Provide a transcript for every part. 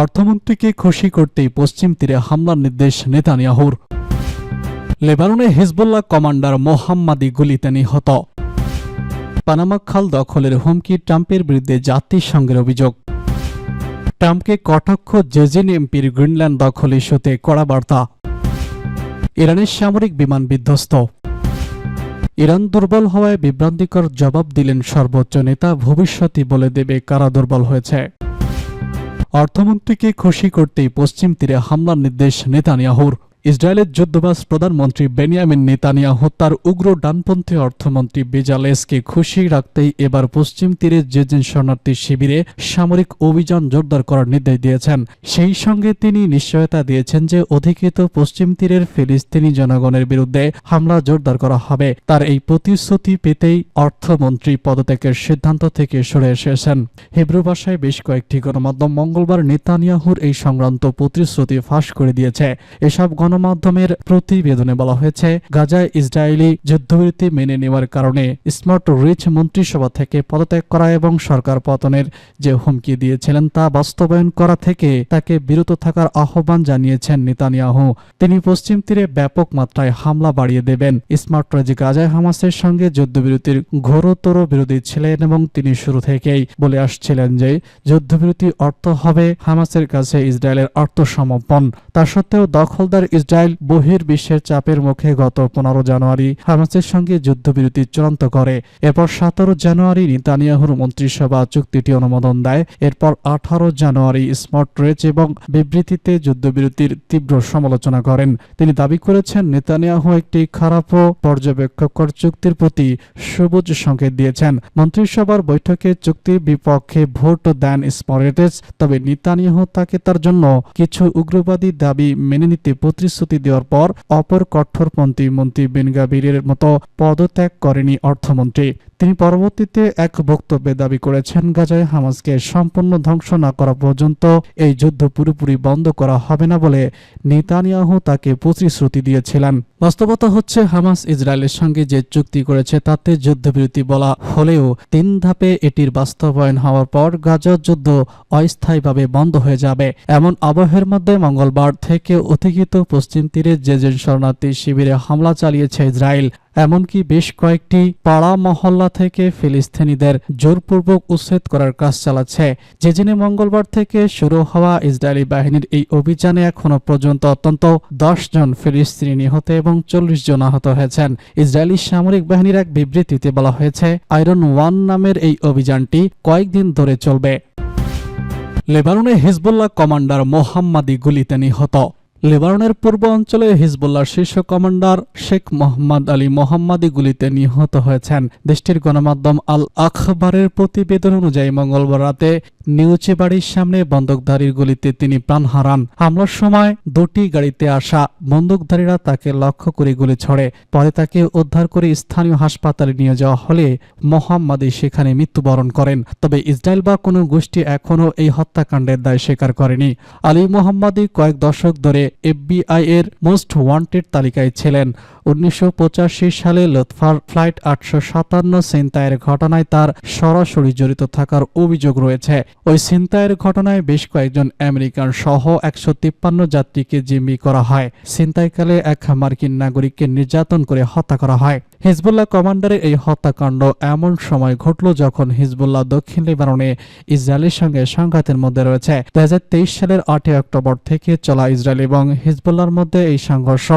অর্থমন্ত্রীকে খুশি করতেই পশ্চিম তীরে হামলার নির্দেশ নেতানিয়াহুর। লেবাননে হিজবুল্লাহ কমান্ডার মোহাম্মাদি গুলিতে নিহত। পানামা খাল দখলের হুমকি ট্রাম্পের বিরুদ্ধে জাতিসংঘের অভিযোগ। ট্রাম্পকে কটাক্ষ জেজিন এমপির গ্রিনল্যান্ড দখল ইস্যুতে কড়া বার্তা। ইরানের সামরিক বিমান বিধ্বস্ত। ইরান দুর্বল হওয়ায় বিভ্রান্তিকর জবাব দিলেন সর্বোচ্চ নেতা, ভবিষ্যতই বলে দেবে কারা দুর্বল হয়েছে। অর্থমন্ত্রীকে খুশি করতেই পশ্চিম তীরে হামলার নির্দেশ নেতানিয়াহুর। ইসরায়েলের যুদ্ধবাজ প্রধানমন্ত্রী বেনিয়ামিন নেতানিয়াহু তার উগ্র ডানপন্থী অর্থমন্ত্রী বেজালেসকে খুশি রাখতেই এবার পশ্চিম তীরে জেজিন শরণার্থী শিবিরে সামরিক অভিযান জোরদার করার নির্দেশ দিয়েছেন। সেই সঙ্গে তিনি নিশ্চয়তা দিয়েছেন যে অধিকৃত পশ্চিম তীরের ফিলিস্তিনি জনগণের বিরুদ্ধে হামলা জোরদার করা হবে। তার এই প্রতিশ্রুতি পেতেই অর্থমন্ত্রী পদত্যাগের সিদ্ধান্ত থেকে সরে এসেছেন। হিব্রু ভাষায় বেশ কয়েকটি গণমাধ্যম মঙ্গলবার নেতানিয়াহুর এই সংক্রান্ত প্রতিশ্রুতি ফাঁস করে দিয়েছে। এসব গণমাধ্যমের প্রতিবেদনে বলা হয়েছে, গাজায় ইসরায়েলি যুদ্ধবিরতি মেনে নেওয়ার কারণে স্মার্ট রিচ মন্ত্রিসভা থেকে পদত্যাগ করা এবং সরকার পতনের যে হুমকি দিয়েছিলেন তা বাস্তবায়ন করা থেকে তাকে বিরত থাকার আহ্বান জানিয়েছেন নেতানিয়াহু। তিনি পশ্চিম তীরে ব্যাপক মাত্রায় হামলা বাড়িয়ে দেবেন। স্মার্ট রিচ গাজায় হামাসের সঙ্গে যুদ্ধবিরতির ঘোরতর বিরোধী ছিলেন এবং তিনি শুরু থেকেই বলে আসছিলেন যে যুদ্ধবিরতি অর্থ হবে হামাসের কাছে ইসরায়েলের আত্মসমর্পণ। তা সত্ত্বেও দখলদার ইসরায়েল বহির্বিশ্বের চাপের মুখে গত 15 জানুয়ারি হামাসের সঙ্গে যুদ্ধবিরতি চূড়ান্ত করে। এরপর 17 জানুয়ারি নেতানিয়াহুর মন্ত্রিসভা চুক্তিটি অনুমোদন দেয়। এরপর 18 জানুয়ারি স্মার্ট রিচ এবং বিবৃতিতে যুদ্ধবিরতির তীব্র সমালোচনা করেন। তিনি দাবি করেছেন নেতানিয়াহু একটি খারাপ পর্যবেক্ষকর চুক্তির প্রতি সবুজ সংকেত দিয়েছেন। মন্ত্রিসভার বৈঠকে চুক্তির বিপক্ষে ভোট দেন স্মরেটেজ, তবে নেতানিয়াহু তাকে তার জন্য কিছু উগ্রবাদী দাবি মেনে নিতে প্রতিশ্রুতি দেওয়ার পর অপর কঠোরপন্থী মন্ত্রী বেন গাভিরের মতো পদত্যাগ করেনি অর্থমন্ত্রী। তিনি পরবর্তীতে এক বক্তব্যে দাবি করেছেন, গাজায় হামাসকে সম্পূর্ণ ধ্বংস না করা পর্যন্ত এই যুদ্ধ পুরোপুরি বন্ধ করা হবে না বলে নেতানিয়াহু তাকে প্রতিশ্রুতি দিয়েছিলেন। বাস্তবতা হচ্ছে, হামাস ইসরায়েলের সঙ্গে যে চুক্তি করেছে তাতে যুদ্ধবিরতি বলা হলেও 3 ধাপে এটির বাস্তবায়ন হওয়ার পর গাজার যুদ্ধ অস্থায়ীভাবে বন্ধ হয়ে যাবে। এমন আবহের মধ্যে মঙ্গলবার থেকে অধিকৃত পশ্চিম তীরে জেজিন শরণার্থী শিবিরে হামলা চালিয়েছে ইসরায়েল। এমনকি বেশ কয়েকটি পাড়া মহল্লা থেকে ফিলিস্তিনিদের জোরপূর্বক উচ্ছেদ করার কাজ চালাচ্ছে। জেজিনে মঙ্গলবার থেকে শুরু হওয়া ইসরায়েলি বাহিনীর এই অভিযানে এখনো পর্যন্ত অন্তত 10 জন ফিলিস্তিনি নিহত এবং 40 জন আহত হয়েছেন। ইসরায়েলি সামরিক বাহিনীর এক বিবৃতিতে বলা হয়েছে, আয়রন 1 নামের এই অভিযানটি কয়েকদিন ধরে চলবে। লেবাননে হিজবুল্লাহ কমান্ডার মোহাম্মাদি গুলিতে নিহত। লেবাননের পূর্ব অঞ্চলে হিজবুল্লাহর শীর্ষ কমান্ডার শেখ মোহাম্মদ আলী মোহাম্মাদি গুলিতে নিহত হয়েছেন। দেশটির গণমাধ্যম আল আখবারের প্রতিবেদন অনুযায়ী মঙ্গলবার রাতে নিউচে বাড়ির সামনে বন্দুকধারীর গুলিতে তিনি প্রাণ হারান। হামলার সময় 2টি গাড়িতে আসা বন্দুকধারীরা তাকে লক্ষ্য করে গুলি ছড়ে। পরে তাকে উদ্ধার করে স্থানীয় হাসপাতালে নিয়ে যাওয়া হলে মোহাম্মাদি সেখানে মৃত্যুবরণ করেন। তবে ইসরায়েল বা কোনো গোষ্ঠী এখনও এই হত্যাকাণ্ডের দায় স্বীকার করেনি। আলী মোহাম্মাদি কয়েক দশক ধরে FBI এর মোস্ট ওয়ান্টেড তালিকায় ছিলেন। 1985 সালে লুৎফার ফ্লাইট 857 ছিনতাইয়ের ঘটনায় তার সরাসরি জড়িত থাকার অভিযোগ রয়েছে। ওই ছিনতাইয়ের ঘটনায় বেশ কয়েকজন আমেরিকান সহ 153 যাত্রীকে জিম্মি করা হয়। ছিনতাইকালে এক মার্কিন নাগরিককে নির্যাতন করে হত্যা করা হয়। হিজবুল্লাহ কমান্ডারের এই হত্যাকাণ্ড এমন সময় ঘটল যখন হিজবুল্লাহ দক্ষিণ লেবাননে ইসরায়েলের সঙ্গে সংঘাতের মধ্যে রয়েছে। 2023 সালের 8 অক্টোবর থেকে চলা ইসরায়েল এবং হিজবুল্লাহর মধ্যে এই সংঘর্ষ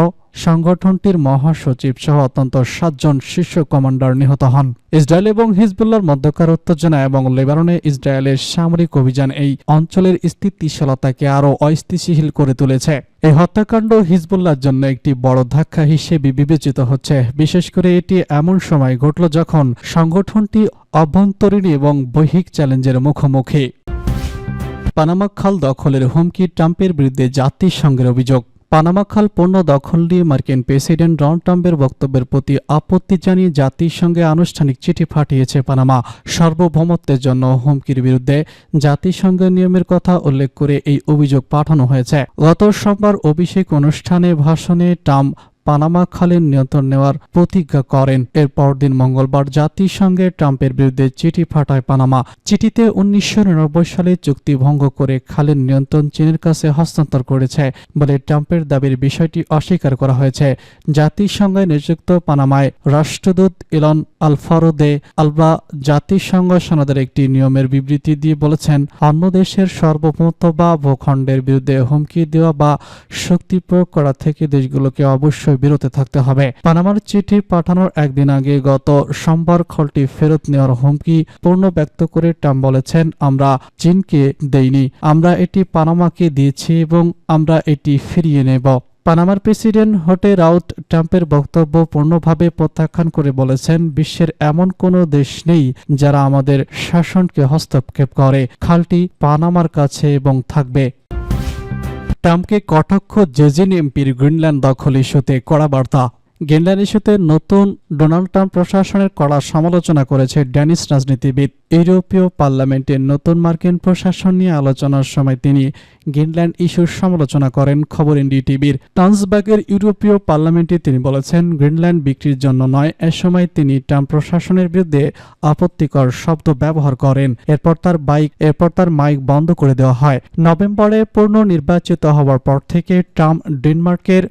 সংগঠনটির মহাসচিব সহ অন্তত 7 জন শীর্ষ কমান্ডার নিহত হন। ইসরায়েল এবং হিজবুল্লাহর মধ্যকার উত্তেজনা এবং লেবাননে ইসরায়েলের সামরিক অভিযান এই অঞ্চলের স্থিতিশীলতাকে আরও অস্থিতিশীল করে তুলেছে। এই হত্যাকাণ্ড হিজবুল্লাহর জন্য একটি বড় ধাক্কা হিসেবে বিবেচিত হচ্ছে। বিশেষ করে এটি এমন সময় ঘটল যখন সংগঠনটি অভ্যন্তরীণ এবং বৈশ্বিক চ্যালেঞ্জের মুখোমুখি। পানামা খাল দখলের হুমকি ট্রাম্পের বিরুদ্ধে জাতিসংঘের অভিযোগ। পানামা খাল পণ্য দখল নিয়ে মার্কিন প্রেসিডেন্ট ডোনাল্ড ট্রাম্পের বক্তব্যের প্রতি আপত্তি জানিয়ে জাতিসংঘে আনুষ্ঠানিক চিঠি পাঠিয়েছে পানামা। সার্বভৌমত্বের জন্য হুমকির বিরুদ্ধে জাতিসংঘের নিয়মের কথা উল্লেখ করে এই অভিযোগ পাঠানো হয়েছে। গত সোমবার অভিষেক অনুষ্ঠানে ভাষণে ট্রাম্প পানামা খালের নিয়ন্ত্রণ নেওয়ার প্রতিজ্ঞা করেন। এর পরদিন মঙ্গলবার জাতিসংঘে ট্রাম্পের বিরুদ্ধে চিঠি পাঠায় পানামা। চিঠিতে 1999 সালে চুক্তি ভঙ্গ করে খালের নিয়ন্ত্রণ চীনের কাছে হস্তান্তর করেছে বলে ট্রাম্পের দাবির বিষয়টি অস্বীকার করা হয়েছে। জাতিসংঘে নিযুক্ত পানামায় রাষ্ট্রদূত ইলন আলফারো দে আলবা জাতিসংঘ সনদের একটি নিয়মের বিবৃতি দিয়ে বলেছেন, অন্য দেশের সার্বভৌমত্ব বা ভূখণ্ডের বিরুদ্ধে হুমকি দেওয়া বা শক্তি প্রয়োগ করা থেকে দেশগুলোকে অবশ্যই বিরত থাকতে হবে। পানামার চিঠি পাঠানোর একদিন আগে গত সোমবার খালটি ফেরত নেওয়ার হুমকি পূর্ণ ব্যক্ত করে ট্রাম্প বলেছেন, আমরা চীনকে দেইনি, আমরা এটি পানামাকে দিয়েছি এবং আমরা এটি ফিরিয়ে নেব। পানামার প্রেসিডেন্ট হোটে রাউত ট্রাম্পের বক্তব্য পূর্ণভাবে প্রত্যাখ্যান করে বলেছেন, বিশ্বের এমন কোনো দেশ নেই যারা আমাদের শাসনকে হস্তক্ষেপ করে। খালটি পানামার কাছে এবং থাকবে। ট্রাম্পকে কটাক্ষ জেজিন এমপির গ্রিনল্যান্ড দখল ইস্যুতে কড়া বার্তা। গ্রিনল্যান্ড ইস্যুতে নতুন ডোনাল্ড ট্রাম্প প্রশাসনের কড়া সমালোচনা করেছে ড্যানিশ রাজনীতিবিদ। ইউরোপীয় পার্লামেন্টের নতুন মার্কিন প্রশাসন নিয়ে আলোচনার সময় তিনি গ্রিনল্যান্ড ইস্যুর সমালোচনা করেন খবর এনডিটিভির। ট্রান্সবার্গের ইউরোপীয় পার্লামেন্টে তিনি বলেছেন, গ্রিনল্যান্ড বিক্রির জন্য নয়। এ সময় তিনি ট্রাম্প প্রশাসনের বিরুদ্ধে আপত্তিকর শব্দ ব্যবহার করেন। এরপর তার মাইক বন্ধ করে দেওয়া হয়। নভেম্বরে পূর্ণ নির্বাচিত হওয়ার পর থেকে ট্রাম্প ডেনমার্কের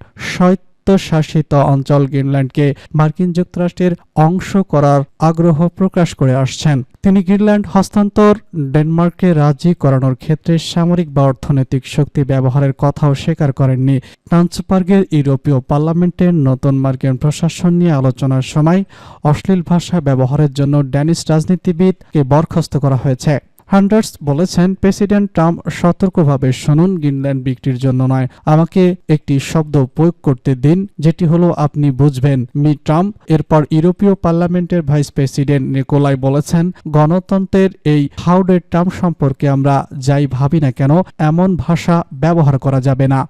শাসিত অঞ্চল গ্রিনল্যান্ডকে মার্কিন যুক্তরাষ্ট্রের অংশ করার আগ্রহ প্রকাশ করে আসছেন। তিনি গ্রিনল্যান্ড হস্তান্তর ডেনমার্ককে রাজি করানোর ক্ষেত্রে সামরিক বা অর্থনৈতিক শক্তি ব্যবহারের কথাও স্বীকার করেননি। ট্রান্সবার্গের ইউরোপীয় পার্লামেন্টের নতুন মার্কিন প্রশাসন নিয়ে আলোচনার সময় অশ্লীল ভাষা ব্যবহারের জন্য ড্যানিশ রাজনীতিবিদকে বরখাস্ত করা হয়েছে। হান্ডার্স বলেছেন, প্রেসিডেন্ট ট্রাম্প সতর্কভাবে শুনুন, গ্রিনল্যান্ড বিক্রির জন্য নয়, আমাকে একটি শব্দ প্রয়োগ করতে দিন, যেটি হলো আপনি বুঝবেন, মি ট্রাম্প। এরপর ইউরোপীয় পার্লামেন্টের ভাইস প্রেসিডেন্ট নিকোলাই বলেছেন, গণতন্ত্রের এই হাউডে ট্রাম্প সম্পর্কে আমরা যাই ভাবি না কেন, এমন ভাষা ব্যবহার করা যাবে না।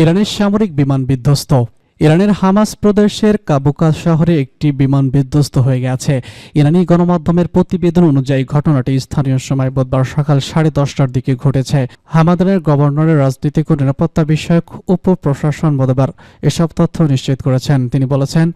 ইরানের সামরিক বিমান বিধ্বস্ত। ইরানের হামাস প্রদেশের কাবুকা শহরে একটি বিমান বিধ্বস্ত হয়ে গেছে। ইরানি গণমাধ্যমের প্রতিবেদন অনুযায়ী ঘটনাটি স্থানীয় সময় বুধবার সকাল 10:30টার দিকে ঘটেছে। হামাদানের গভর্নরের রাজনৈতিক ও নিরাপত্তা বিষয়ক উপপ্রশাসন বুধবার এসব তথ্য নিশ্চিত করেছেন। তিনি বলেছেন,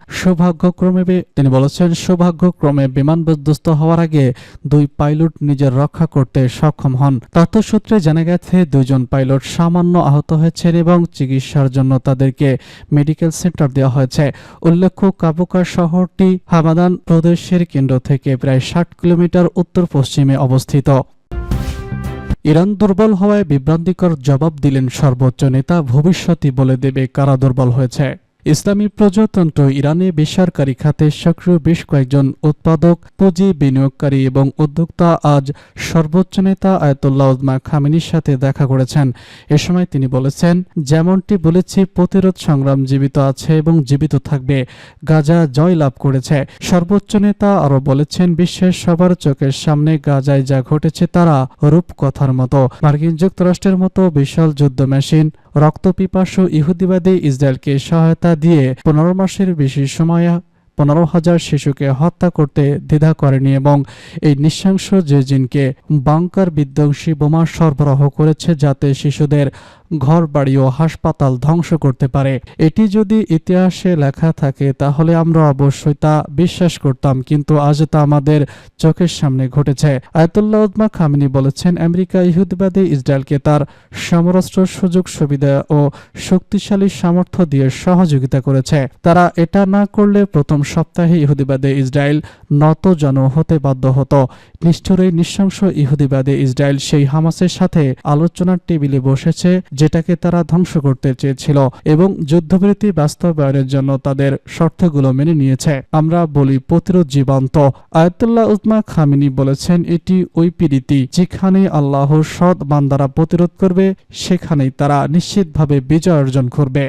সৌভাগ্যক্রমে বিমান বিধ্বস্ত হওয়ার আগে 2 পাইলট নিজের রক্ষা করতে সক্ষম হন। তথ্যসূত্রে জানা গেছে 2 জন পাইলট সামান্য আহত হয়েছেন এবং চিকিৎসার জন্য তাদেরকে মেডিকেল সেন্টার দেওয়া হয়েছে। উল্লেখ্য, কাবুকা শহরটি হামাদান প্রদেশের কেন্দ্র থেকে প্রায় 60 কিলোমিটার উত্তর পশ্চিমে অবস্থিত। ইরান দুর্বল হওয়ায় বিভ্রান্তিকর জবাব দিলেন সর্বোচ্চ নেতা, ভবিষ্যতই বলে দেবে কারা দুর্বল হয়েছে। ইসলামী প্রজাতন্ত্র ইরানে বেসরকারি খাতে সক্রিয় বেশ কয়েকজন উৎপাদক, পুঁজি বিনিয়োগকারী এবং উদ্যোক্তা আজ সর্বোচ্চ নেতা আয়াতুল্লাহ উজমা খামেনির সাথে দেখা করেছেন। এ সময় তিনি বলেছেন, যেমনটি বলেছি, প্রতিরোধ সংগ্রাম জীবিত আছে এবং জীবিত থাকবে। গাজা জয় লাভ করেছে। সর্বোচ্চ নেতা আরও বলেছেন, বিশ্বের সবার চোখের সামনে গাজায় যা ঘটেছে তারা রূপকথার মতো। মার্কিন যুক্তরাষ্ট্রের মতো বিশাল যুদ্ধ মেশিন রক্তপিপাসু ইহুদিবাদী ইসরায়েলকে সহায়তা দিয়ে 15 মাসের বেশি সময় 15,000 শিশুকে হত্যা করতে দ্বিধা করেনি এবং এই নৃশংস জেজিনকে বাংকার বিধ্বংসী বোমা সরবরাহ করেছে যাতে শিশুদের ঘরবাড়ি ও হাসপাতাল ধ্বংস করতে পারে। এটি যদি ইতিহাসে লেখা থাকে তাহলে আমরা অবশ্যই তা বিশ্বাস করতাম, কিন্তু আজ তা আমাদের চোখের সামনে ঘটেছে। আয়াতুল্লাহ উজমা খামেনি বলেছেন, আমেরিকা ইহুদিবাদী ইসরায়েলকে তার সমরাস্ত্র সুযোগ সুবিধা ও শক্তিশালী সামর্থ্য দিয়ে সহযোগিতা করেছে। তারা এটা না করলে প্রথম সপ্তাহে ইহুদিবাদী ইসরায়েল নতজান হতে বাধ্য হতো। নিষ্ঠুর এই নৃশংস ইহুদিবাদী ইসরায়েল সেই হামাসের সাথে আলোচনার টেবিলে বসেছে যেটাকে তারা ধ্বংস করতে চেয়েছিল এবং যুদ্ধবিরতি বাস্তবায়নের জন্য তাদের শর্তগুলো মেনে নিয়েছে। আমরা বলি প্রতিরোধ জীবন্ত। আয়াতুল্লাহ উজমা খামেনি বলেছেন, এটি ওই পীড়িতি যেখানে আল্লাহর সৎ বান্দারা প্রতিরোধ করবে সেখানেই তারা নিশ্চিতভাবে বিজয় অর্জন করবে।